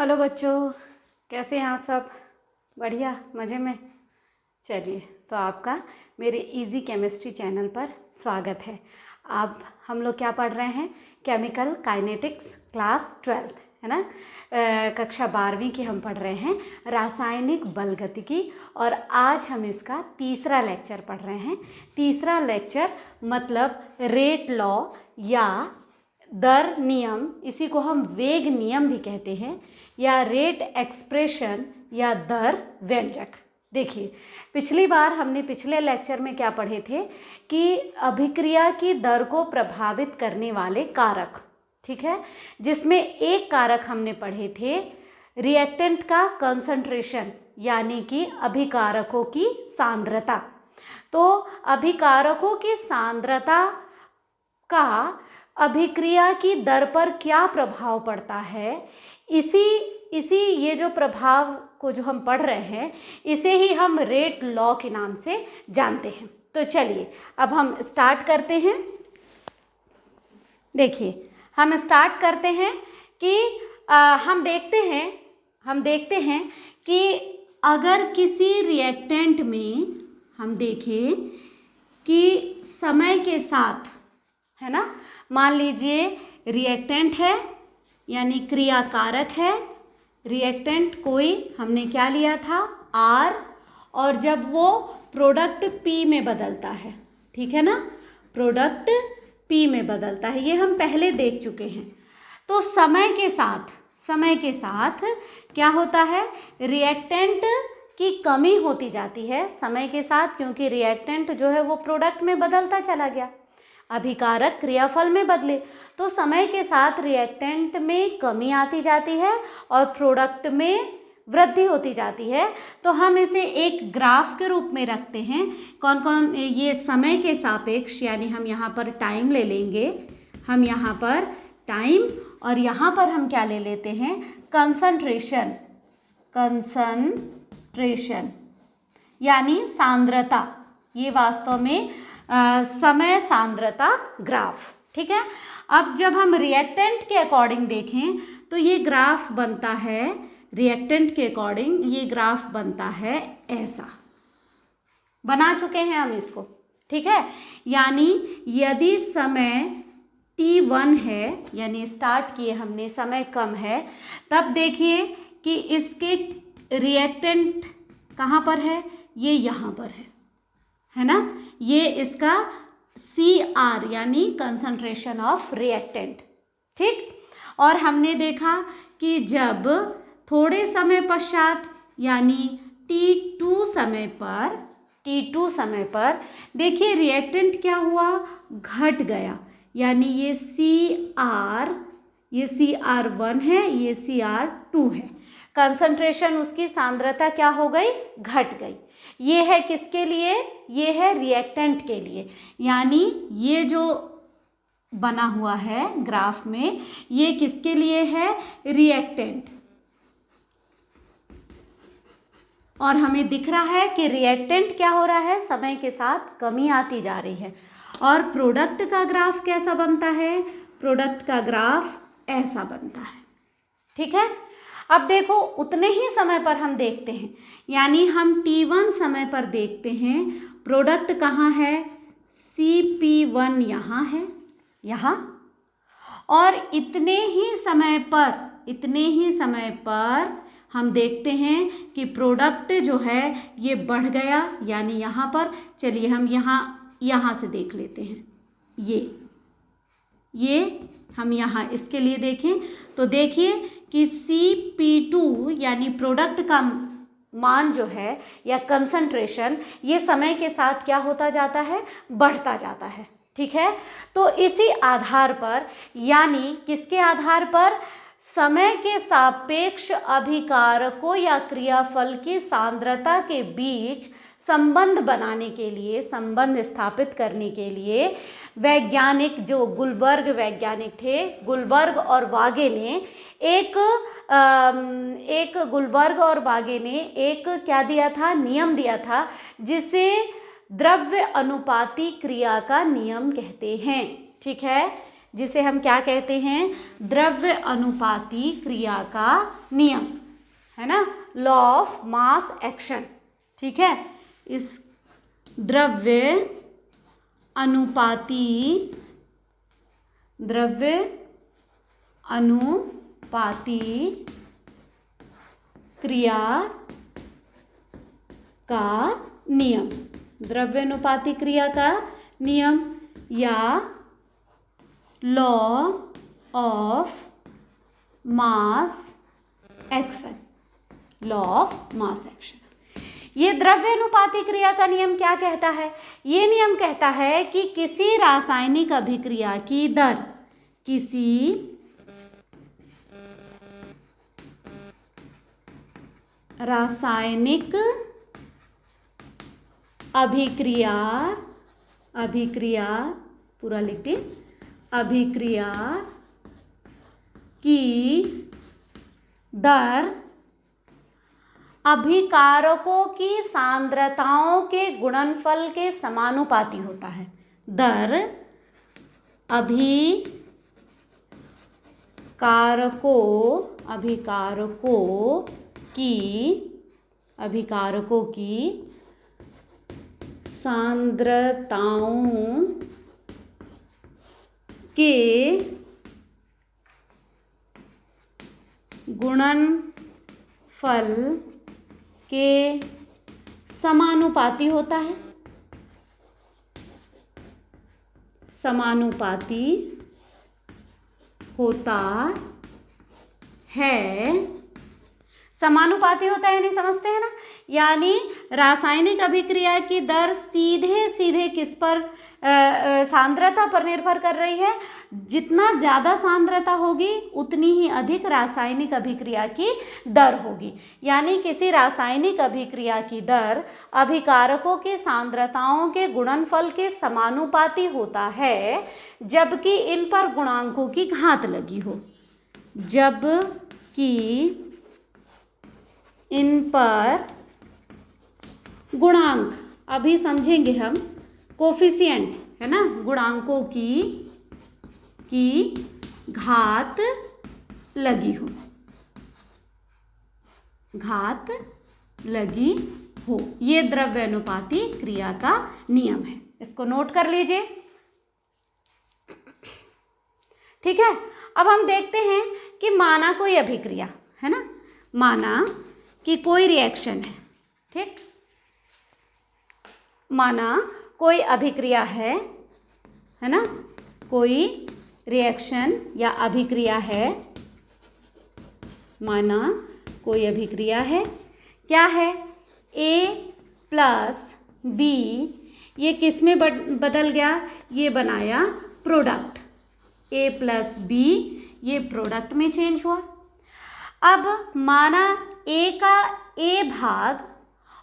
Hello बच्चों, कैसे हैं आप सब? बढ़िया, मज़े में। चलिए, तो आपका मेरे इजी केमिस्ट्री चैनल पर स्वागत है। अब हम लोग क्या पढ़ रहे हैं? केमिकल काइनेटिक्स क्लास 12, है ना। कक्षा 12वीं की हम पढ़ रहे हैं, रासायनिक बलगतिकी। और आज हम इसका तीसरा लेक्चर पढ़ रहे हैं। तीसरा लेक्चर मतलब रेट लॉ या दर नियम, इसी को हम वेग नियम भी कहते हैं, या रेट एक्सप्रेशन या दर व्यंजक। देखिए, पिछली बार हमने पिछले लेक्चर में क्या पढ़े थे कि अभिक्रिया की दर को प्रभावित करने वाले कारक, ठीक है, जिसमें एक कारक हमने पढ़े थे रिएक्टेंट का कंसंट्रेशन, यानी कि अभिकारकों की सांद्रता। तो अभिकारकों की सांद्रता का अभिक्रिया की दर पर क्या प्रभाव पड़ता है, इसी ये जो प्रभाव को जो हम पढ़ रहे हैं, इसे ही हम रेट लॉ के नाम से जानते हैं। तो चलिए अब हम स्टार्ट करते हैं। देखिए, हम स्टार्ट करते हैं कि हम देखते हैं कि अगर किसी रिएक्टेंट में हम देखें कि समय के साथ, है ना, मान लीजिए रिएक्टेंट है यानी क्रियाकारक है, रिएक्टेंट कोई हमने क्या लिया था R, और जब वो प्रोडक्ट P में बदलता है, ठीक है ना, प्रोडक्ट P में बदलता है, ये हम पहले देख चुके हैं। तो समय के साथ क्या होता है, रिएक्टेंट की कमी होती जाती है समय के साथ, क्योंकि रिएक्टेंट जो है वो प्रोडक्ट में बदलता चला गया, अभिकारक क्रियाफल में बदले, तो समय के साथ रिएक्टेंट में कमी आती जाती है और प्रोडक्ट में वृद्धि होती जाती है। तो हम इसे एक ग्राफ के रूप में रखते हैं। कौन कौन? ये समय के सापेक्ष, यानी हम यहाँ पर टाइम ले लेंगे, हम यहाँ पर टाइम, और यहाँ पर हम क्या ले लेते हैं, कंसंट्रेशन यानी सांद्रता। ये वास्तव में समय सांद्रता ग्राफ, ठीक है। अब जब हम रिएक्टेंट के अकॉर्डिंग देखें तो ये ग्राफ बनता है, रिएक्टेंट के अकॉर्डिंग ये ग्राफ बनता है ऐसा, बना चुके हैं हम इसको, ठीक है। यानी यदि समय t1 है, यानी स्टार्ट किए हमने, समय कम है, तब देखिए कि इसके रिएक्टेंट कहाँ पर है, ये यहाँ पर है ना, ये इसका CR यानी कंसंट्रेशन ऑफ रिएक्टेंट, ठीक। और हमने देखा कि जब थोड़े समय पश्चात यानी T2 समय पर देखिए रिएक्टेंट क्या हुआ, घट गया, यानी ये CR1 है, ये CR2 है, कंसंट्रेशन उसकी सांद्रता क्या हो गई, घट गई। ये है किसके लिए, ये है रिएक्टेंट के लिए, यानी ये जो बना हुआ है ग्राफ में, ये किसके लिए है, रिएक्टेंट। और हमें दिख रहा है कि रिएक्टेंट क्या हो रहा है, समय के साथ कमी आती जा रही है। और प्रोडक्ट का ग्राफ कैसा बनता है, प्रोडक्ट का ग्राफ ऐसा बनता है, ठीक है। अब देखो, उतने ही समय पर हम देखते हैं, यानी हम T1 समय पर देखते हैं, प्रोडक्ट कहाँ है, CP1 यहाँ है, यहाँ, और इतने ही समय पर हम देखते हैं कि प्रोडक्ट जो है ये बढ़ गया, यानी यहाँ पर, चलिए हम यहाँ से देख लेते हैं, ये हम यहाँ इसके लिए देखें तो देखिए कि CP2 यानी प्रोडक्ट का मान जो है या कंसंट्रेशन, ये समय के साथ क्या होता जाता है, बढ़ता जाता है, ठीक है। तो इसी आधार पर, यानी किसके आधार पर, समय के सापेक्ष अभिकारकों या क्रियाफल की सांद्रता के बीच संबंध बनाने के लिए, संबंध स्थापित करने के लिए वैज्ञानिक, जो गुलबर्ग वैज्ञानिक थे, गुलबर्ग और वागे ने एक क्या दिया था, नियम दिया था, जिसे द्रव्य अनुपाती क्रिया का नियम कहते हैं, ठीक है। जिसे हम क्या कहते हैं, द्रव्य अनुपाती क्रिया का नियम, है ना, लॉ ऑफ मास एक्शन। ठीक है, इस द्रव्य अनुपाती क्रिया का नियम, द्रव्यानुपाती क्रिया का नियम या law of mass action, law of mass action. ये द्रव्यानुपाती क्रिया का नियम क्या कहता है? ये नियम कहता है कि किसी रासायनिक अभिक्रिया की दर, किसी रासायनिक अभिक्रिया पूरा लिखते, अभिक्रिया की दर अभिकारकों की सांद्रताओं के गुणनफल के समानुपाती होता है। दर अभिकारकों की सांद्रताओं के गुणनफल के समानुपाती होता है, समानुपाती होता है। समानुपाती होता है, नहीं समझते हैं ना? यानी रासायनिक अभिक्रिया की दर सीधे सीधे किस पर, सांद्रता पर निर्भर कर रही है। जितना ज़्यादा सांद्रता होगी उतनी ही अधिक रासायनिक अभिक्रिया की दर होगी। यानी किसी रासायनिक अभिक्रिया की दर अभिकारकों की सांद्रताओं के गुणनफल के समानुपाती होता है, जबकि इन पर गुणांकों की घात लगी हो। जबकि इन पर गुणांक, अभी समझेंगे हम, कोफिशिएंट है ना, गुणांकों की घात लगी हो, घात लगी हो। ये द्रव्यानुपाती क्रिया का नियम है, इसको नोट कर लीजिए। ठीक है, अब हम देखते हैं कि माना कोई अभिक्रिया है ना, माना कि कोई रिएक्शन है। ठीक, माना कोई अभिक्रिया है ना, कोई रिएक्शन या अभिक्रिया है, माना कोई अभिक्रिया है, क्या है, A प्लस B, ये किस में बदल गया, ये बनाया प्रोडक्ट, A प्लस B ये प्रोडक्ट में चेंज हुआ। अब माना A का A भाग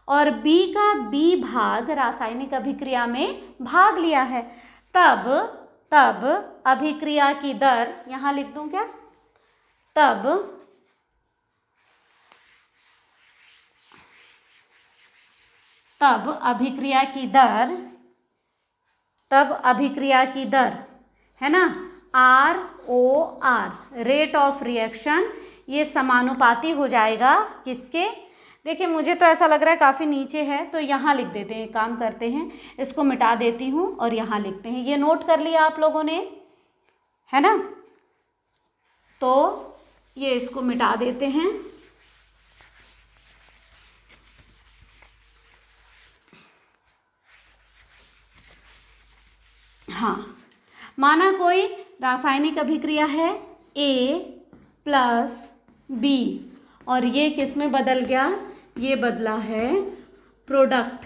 और B का B भाग रासायनिक अभिक्रिया में भाग लिया है, तब अभिक्रिया की दर, यहाँ लिख दूं क्या, तब अभिक्रिया की दर है ना, ROR, रेट ऑफ रिएक्शन, ये समानुपाती हो जाएगा किसके, देखिए मुझे तो ऐसा लग रहा है काफ़ी नीचे है, तो यहाँ लिख देते हैं, काम करते हैं, इसको मिटा देती हूँ और यहाँ लिखते हैं। ये नोट कर लिया आप लोगों ने, है ना, तो ये इसको मिटा देते हैं। हाँ, माना कोई रासायनिक अभिक्रिया है A प्लस B और ये किस में बदल गया, ये बदला है प्रोडक्ट।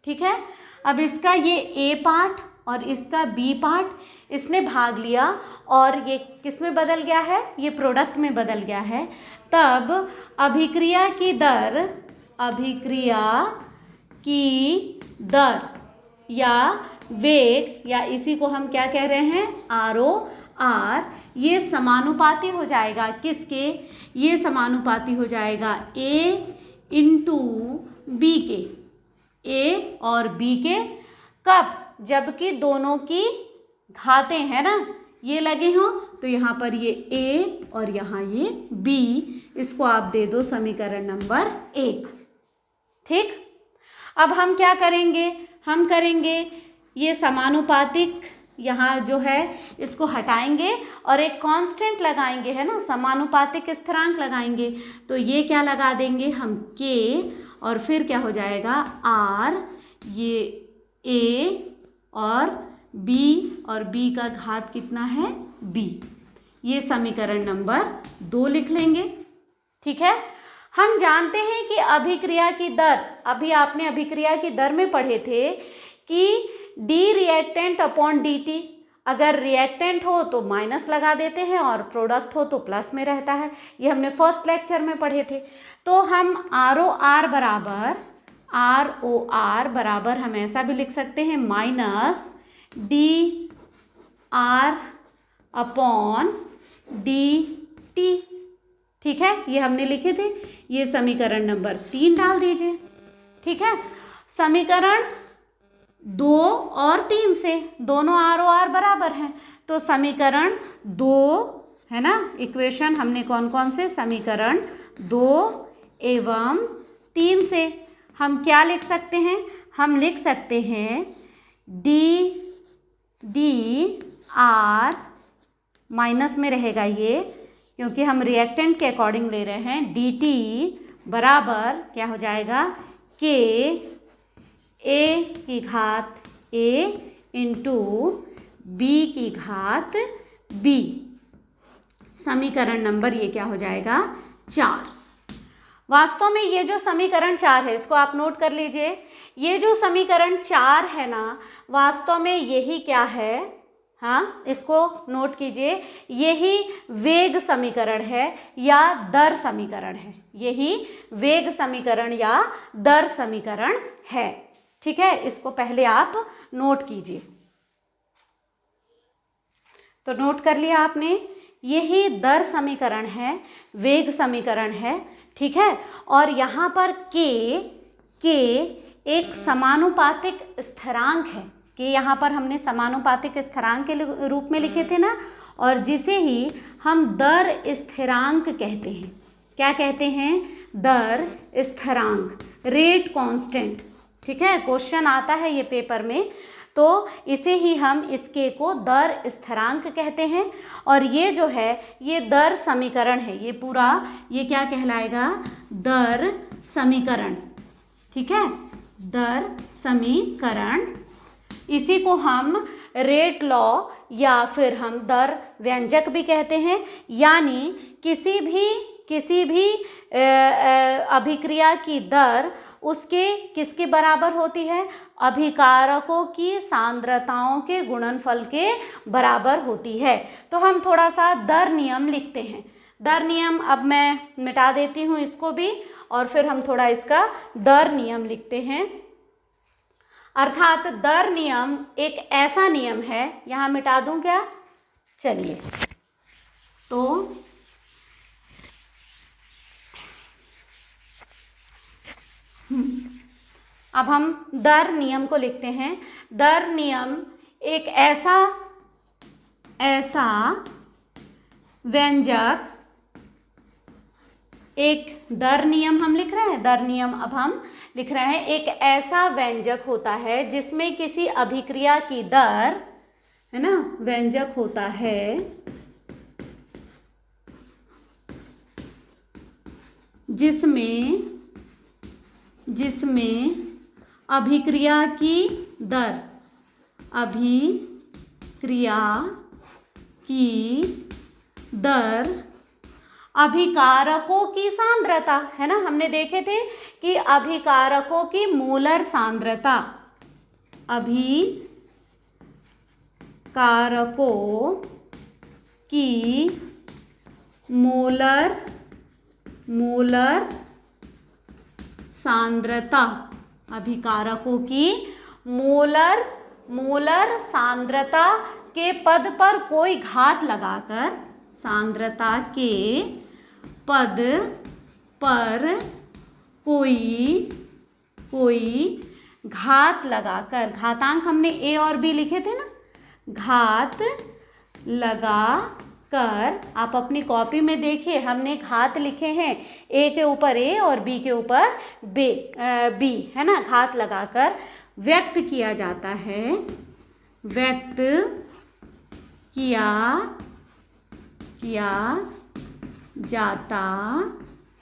ठीक है, अब इसका ये A पार्ट और इसका B पार्ट, इसने भाग लिया और ये किस में बदल गया है, ये प्रोडक्ट में बदल गया है। तब अभिक्रिया की दर या वेग, या इसी को हम क्या कह रहे हैं, ROR, ये समानुपाती हो जाएगा किसके, ये समानुपाती हो जाएगा A इंटू B के, A और B के। कब, जबकि दोनों की घातें हैं ना, ये लगे हों तो यहाँ पर ये a और यहाँ ये b, इसको आप दे दो समीकरण नंबर 1। ठीक, अब हम क्या करेंगे, हम करेंगे ये समानुपातिक यहाँ जो है इसको हटाएंगे और एक कांस्टेंट लगाएंगे, है ना, समानुपातिक स्थिरांक लगाएंगे। तो ये क्या लगा देंगे हम k, और फिर क्या हो जाएगा r, ये a और b, और b का घात कितना है b। ये समीकरण नंबर 2 लिख लेंगे। ठीक है, हम जानते हैं कि अभिक्रिया की दर, अभी आपने अभिक्रिया की दर में पढ़े थे कि d रिएक्टेंट अपॉन dt, अगर रिएक्टेंट हो तो माइनस लगा देते हैं और प्रोडक्ट हो तो प्लस में रहता है। ये हमने फर्स्ट लेक्चर में पढ़े थे। तो हम ROR बराबर हम ऐसा भी लिख सकते हैं माइनस dr अपॉन dt। ठीक है, ये हमने लिखे थे, ये समीकरण नंबर 3 डाल दीजिए। ठीक है, समीकरण 2 और 3 से दोनों ROR बराबर हैं, तो समीकरण 2 है ना, इक्वेशन हमने कौन कौन से, समीकरण 2 एवं 3 से हम क्या लिख सकते हैं, हम लिख सकते हैं dr माइनस में रहेगा ये, क्योंकि हम रिएक्टेंट के अकॉर्डिंग ले रहे हैं, dt बराबर क्या हो जाएगा k a की घात a इंटू b की घात b। समीकरण नंबर ये क्या हो जाएगा 4। वास्तव में ये जो समीकरण 4 है इसको आप नोट कर लीजिए। ये जो समीकरण 4 है ना, वास्तव में यही क्या है, हाँ इसको नोट कीजिए, यही वेग समीकरण है या दर समीकरण है, यही वेग समीकरण या दर समीकरण है। ठीक है, इसको पहले आप नोट कीजिए। तो नोट कर लिया आपने, यही दर समीकरण है, वेग समीकरण है। ठीक है, और यहाँ पर k एक समानुपातिक स्थिरांक है, कि यहाँ पर हमने समानुपातिक स्थिरांक के रूप में लिखे थे ना, और जिसे ही हम दर स्थिरांक कहते हैं। क्या कहते हैं, दर स्थिरांक, रेट कांस्टेंट। ठीक है, क्वेश्चन आता है ये पेपर में, तो इसे ही हम इसके को दर स्थिरांक कहते हैं। और ये जो है ये दर समीकरण है, ये पूरा ये क्या कहलाएगा, दर समीकरण। ठीक है, दर समीकरण, इसी को हम रेट लॉ या फिर हम दर व्यंजक भी कहते हैं। यानी किसी भी अभिक्रिया की दर उसके किसके बराबर होती है, अभिकारकों की सांद्रताओं के गुणनफल के बराबर होती है। तो हम थोड़ा सा दर नियम लिखते हैं। दर नियम अब मैं मिटा देती हूँ इसको भी, और फिर हम थोड़ा इसका दर नियम लिखते हैं। अर्थात दर नियम एक ऐसा नियम है, यहाँ मिटा दूँ क्या, चलिए, तो अब हम दर नियम को लिखते हैं। दर नियम एक ऐसा व्यंजक, एक दर नियम हम लिख रहे हैं, दर नियम अब हम लिख रहे हैं, एक ऐसा व्यंजक होता है जिसमें किसी अभिक्रिया की दर, है ना, व्यंजक होता है जिसमें अभिक्रिया की दर, अभिकारकों की सांद्रता, है ना, हमने देखे थे कि अभिकारकों की मोलर सांद्रता, अभिकारकों की मोलर सांद्रता, अभिकारकों की मोलर सांद्रता के पद पर कोई घात लगाकर, सांद्रता के पद पर कोई घात लगाकर, घातांक हमने a और b लिखे थे ना, घात लगा कर, आप अपनी कॉपी में देखिए हमने घात लिखे हैं, ए के ऊपर ए और बी के ऊपर बी, है ना, घात लगाकर व्यक्त किया जाता है, व्यक्त किया जाता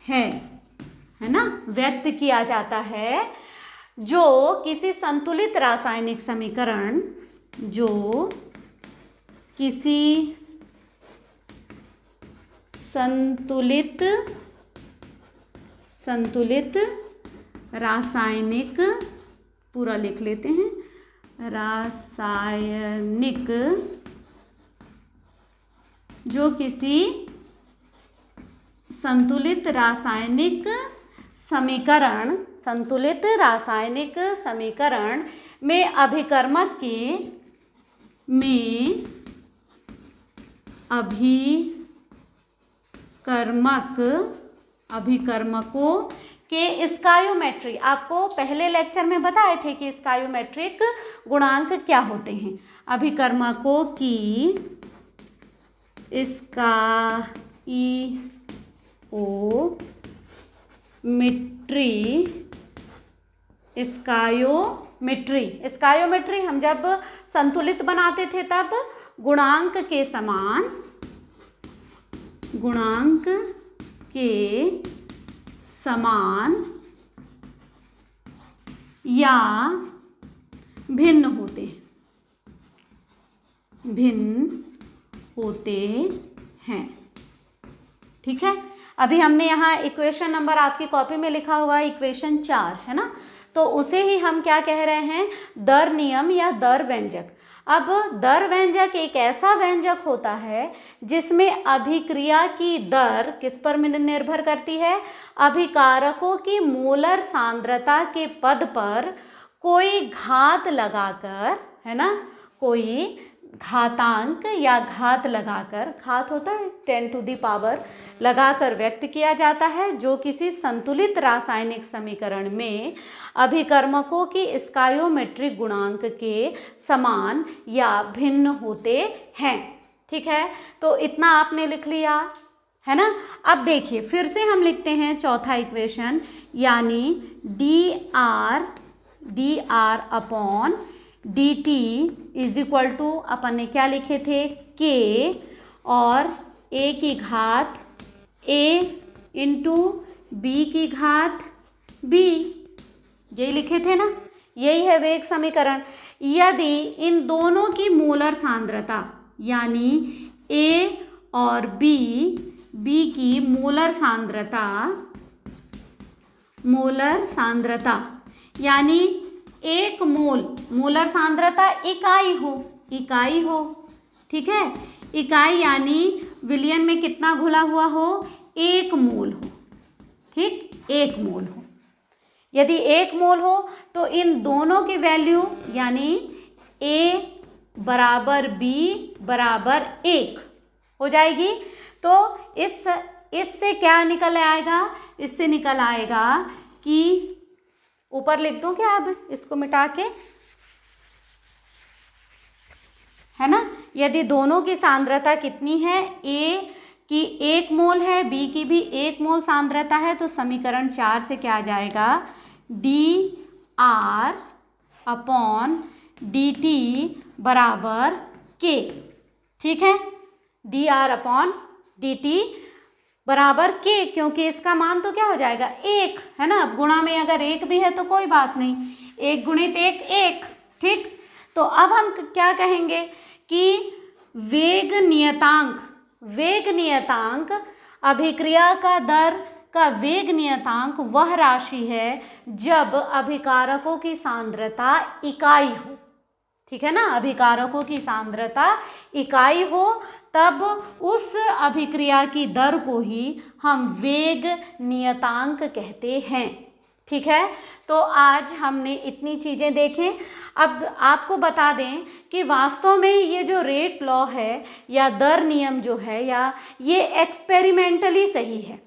है ना, व्यक्त किया जाता है, जो किसी संतुलित रासायनिक समीकरण, जो किसी संतुलित रासायनिक, पूरा लिख लेते हैं, रासायनिक, जो किसी संतुलित रासायनिक समीकरण में अभिकर्मकों के स्टायोमेट्री, आपको पहले लेक्चर में बताए थे कि स्टायोमेट्रिक गुणांक क्या होते हैं। अभिकर्मकों की स्टायोमेट्री हम जब संतुलित बनाते थे तब गुणांक के समान या भिन्न होते हैं। ठीक है, अभी हमने यहाँ इक्वेशन नंबर आपकी कॉपी में लिखा हुआ है इक्वेशन 4, है ना, तो उसे ही हम क्या कह रहे हैं, दर नियम या दर व्यंजक। अब दर व्यंजक एक ऐसा व्यंजक होता है जिसमें अभिक्रिया की दर किस पर निर्भर करती है, अभिकारकों की मोलर सांद्रता के पद पर कोई घात लगाकर, है ना, कोई घातांक या घात लगाकर, घात होता है 10 टू द पावर, लगाकर व्यक्त किया जाता है, जो किसी संतुलित रासायनिक समीकरण में अभिकर्मकों की स्टायोमेट्रिक गुणांक के समान या भिन्न होते हैं। ठीक है, तो इतना आपने लिख लिया, है ना। अब देखिए फिर से हम लिखते हैं चौथा इक्वेशन, यानी d r upon d t is equal to, अपन ने क्या लिखे थे, के और ए की घात ए इंटू बी की घात बी, यही लिखे थे ना, यही है वेग समीकरण। यदि इन दोनों की मोलर सांद्रता, यानी ए और बी की मोलर सांद्रता यानी एक मोलर सांद्रता इकाई हो, ठीक है, इकाई यानी विलयन में कितना घुला हुआ हो, 1 मोल हो, ठीक, 1 मोल हो। यदि 1 मोल हो तो इन दोनों की वैल्यू यानी A बराबर B बराबर 1 हो जाएगी। तो इससे क्या निकल आएगा, इससे निकल आएगा कि ऊपर लिख दूं क्या, अब इसको मिटा के, है ना, यदि दोनों की सांद्रता कितनी है, A की 1 मोल है, B की भी 1 मोल सांद्रता है, तो समीकरण 4 से क्या आ जाएगा, dr अपॉन dt बराबर k, ठीक है, dr अपॉन dt बराबर k, क्योंकि इसका मान तो क्या हो जाएगा 1, है ना। अब गुणा में अगर 1 भी है तो कोई बात नहीं, 1 गुणित 1 1, ठीक। तो अब हम क्या कहेंगे कि वेग नियतांक अभिक्रिया का दर का वेग नियतांक वह राशि है जब अभिकारकों की सांद्रता इकाई हो, ठीक है ना, अभिकारकों की सांद्रता इकाई हो, तब उस अभिक्रिया की दर को ही हम वेग नियतांक कहते हैं, ठीक है। तो आज हमने इतनी चीज़ें देखें। अब आपको बता दें कि वास्तव में ये जो रेट लॉ है या दर नियम जो है, या ये एक्सपेरिमेंटली सही है,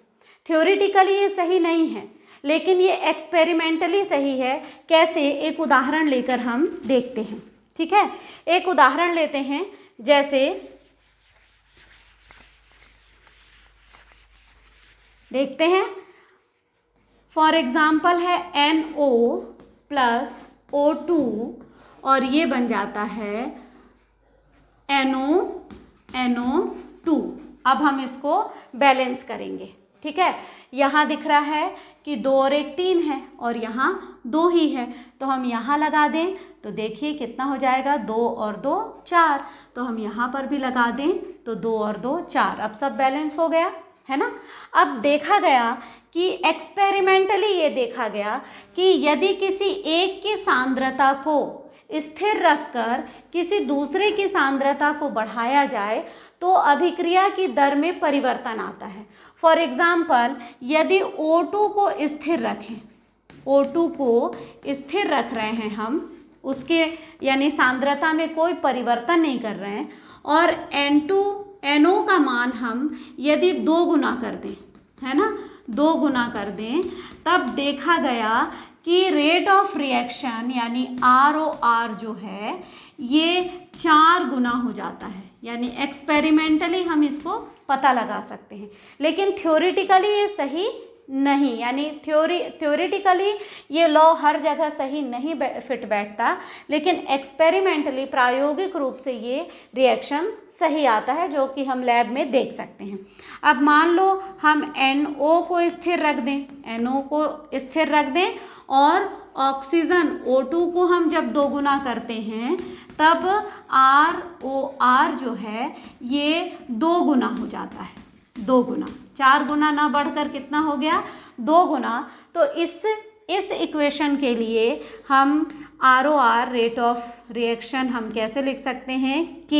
थ्योरेटिकली ये सही नहीं है, लेकिन ये एक्सपेरिमेंटली सही है। कैसे, एक उदाहरण लेकर हम देखते हैं। ठीक है, एक उदाहरण लेते हैं, जैसे देखते हैं, फॉर एग्जाम्पल है NO प्लस O2 और ये बन जाता है NO2। अब हम इसको बैलेंस करेंगे। ठीक है, यहाँ दिख रहा है कि 2 और 1 3 है और यहाँ 2 ही है, तो हम यहाँ लगा दें तो देखिए कितना हो जाएगा, 2 और 2 4। तो हम यहाँ पर भी लगा दें तो 2 और 2 4। अब सब बैलेंस हो गया है ना। अब देखा गया कि एक्सपेरिमेंटली ये देखा गया कि यदि किसी एक की सांद्रता को स्थिर रखकर किसी दूसरे की सांद्रता को बढ़ाया जाए तो अभिक्रिया की दर में परिवर्तन आता है। फॉर एग्जाम्पल, यदि O2 को स्थिर रखें, O2 को स्थिर रख रहे हैं हम, उसके यानी सांद्रता में कोई परिवर्तन नहीं कर रहे हैं, और NO का मान हम यदि 2 गुना कर दें, है ना, 2 गुना कर दें, तब देखा गया कि रेट ऑफ रिएक्शन यानी ROR जो है ये 4 गुना हो जाता है। यानी एक्सपेरिमेंटली हम इसको पता लगा सकते हैं, लेकिन थ्योरेटिकली ये सही नहीं, यानी थ्योरेटिकली ये लॉ हर जगह सही नहीं फिट बैठता, लेकिन एक्सपेरिमेंटली प्रायोगिक रूप से ये रिएक्शन सही आता है, जो कि हम लैब में देख सकते हैं। अब मान लो हम NO को स्थिर रख दें, NO को स्थिर रख दें और ऑक्सीजन O2 को हम जब 2 गुना करते हैं तब ROR जो है ये 2 गुना हो जाता है, 2 गुना, 4 गुना ना बढ़कर कितना हो गया, 2 गुना। तो इस इक्वेशन के लिए हम ROR रेट ऑफ रिएक्शन हम कैसे लिख सकते हैं, K,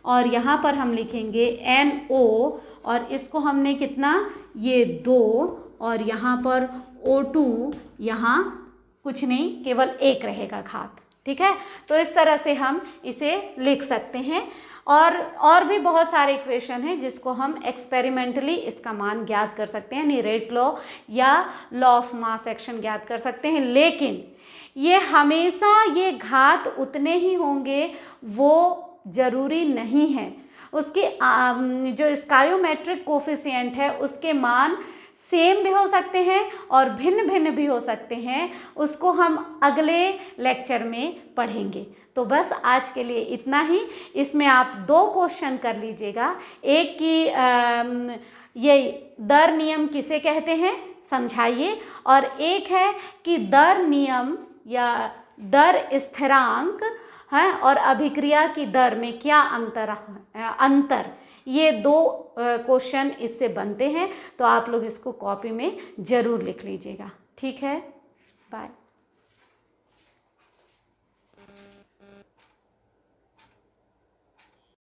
और यहाँ पर हम लिखेंगे NO, और इसको हमने कितना, ये 2, और यहाँ पर O2, यहाँ कुछ नहीं, केवल 1 रहेगा घात। ठीक है, तो इस तरह से हम इसे लिख सकते हैं। और भी बहुत सारे इक्वेशन हैं जिसको हम एक्सपेरिमेंटली इसका मान ज्ञात कर सकते हैं, यानी रेट लॉ या लॉ ऑफ मास एक्शन ज्ञात कर सकते हैं, लेकिन ये हमेशा ये घात उतने ही होंगे वो ज़रूरी नहीं है। उसके जो स्टायोमेट्रिक कोफिशिएंट है उसके मान सेम भी हो सकते हैं और भिन्न भिन्न भी हो सकते हैं, उसको हम अगले लेक्चर में पढ़ेंगे। तो बस आज के लिए इतना ही। इसमें आप 2 क्वेश्चन कर लीजिएगा, एक कि ये दर नियम किसे कहते हैं समझाइए, और एक है कि दर नियम या दर स्थिरांक है और अभिक्रिया की दर में क्या अंतर, ये 2 क्वेश्चन इससे बनते हैं। तो आप लोग इसको कॉपी में ज़रूर लिख लीजिएगा। ठीक है, बाय।